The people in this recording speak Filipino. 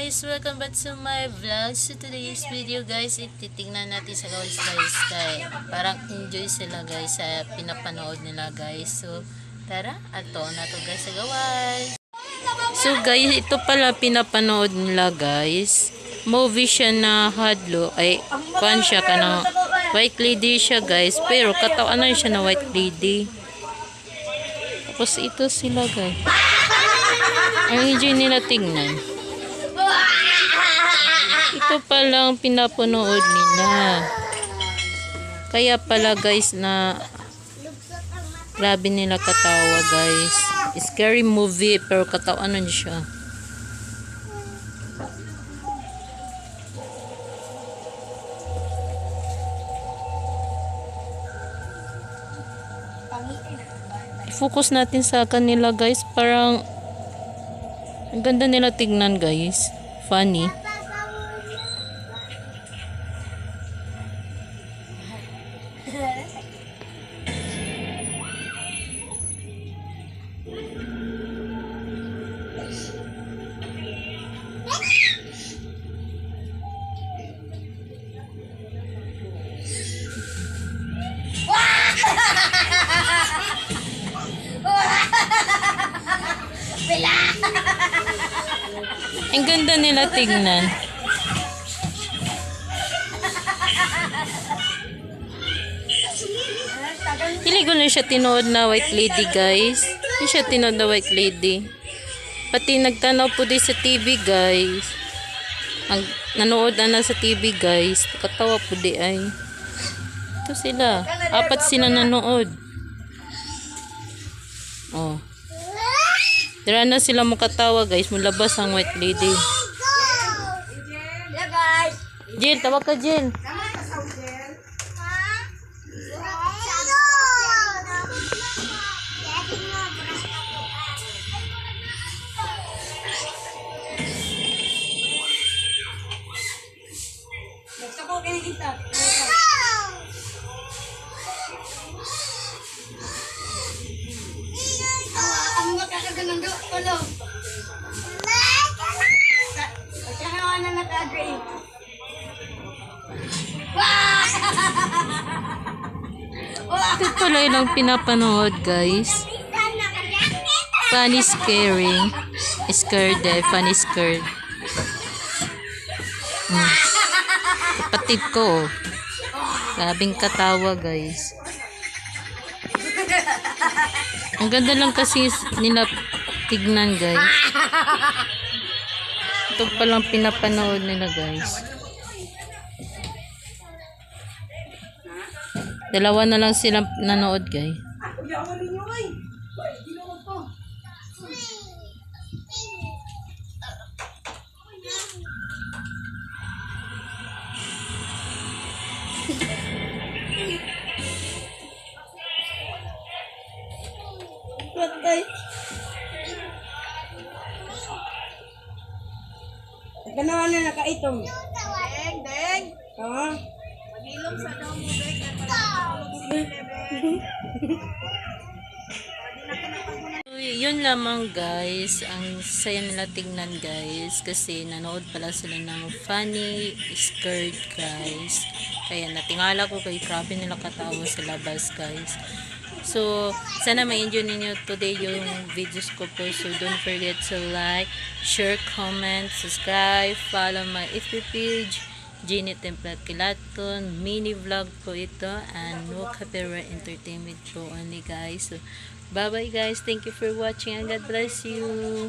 guys, welcome back to my vlog. So today's video guys, ititingnan natin sa guys kay parang enjoy sila guys sa pinapanood nila guys. So tara, ato na to guys sa gawas. So guys, ito pala pinapanood nila guys. Movie siya na hadlo ay kuan siya kanang white lady siya guys, pero katawanan siya na white lady. Tapos ito sila guys. Ang enjoy nila tingnan. Ito palang pinapanood nila. Kaya pala guys na grabe nila katawa guys. Scary movie pero katawanan siya. Focus natin sa kanila guys. Parang ang ganda nila tignan guys. Funny. Ang ganda nila tignan. Hindi ko na siya tinood na white lady guys. Hindi siya tinood na white lady. Pati nagtanaw po din sa TV guys. Ang nanood na sa TV guys. Katawa po di ay. Ito sila. 4 sila nanood. Oh. Dira na sila makatawa guys. Mulabas ang white lady. Jill, tawag ka Jill. Ito pala ilang pinapanood guys. Funny scaring. Scared eh. Funny scared. Kapatid ko. Grabing katawa guys. Ang ganda lang kasi nila tignan guys. Ito palang pinapanood nila guys. Dalawa na lang sila nanood guys. Ganawa na nakaitong. Deng. Oo. Maghilom sa daw mo, Deng. So, yun lamang guys. Ang saya nila tingnan guys. Kasi nanood pala sila ng funny scared guys. Kaya natingala ko kay grabe nila katawa sa labas guys. So, sana ma-enjoy ninyo today yung videos ko po. So, don't forget to like, share, comment, subscribe, follow my FB page, Jenny Templat Kilaton. Mini vlog po ito and no copyright entertainment po only guys. So, bye-bye guys. Thank you for watching and God bless you.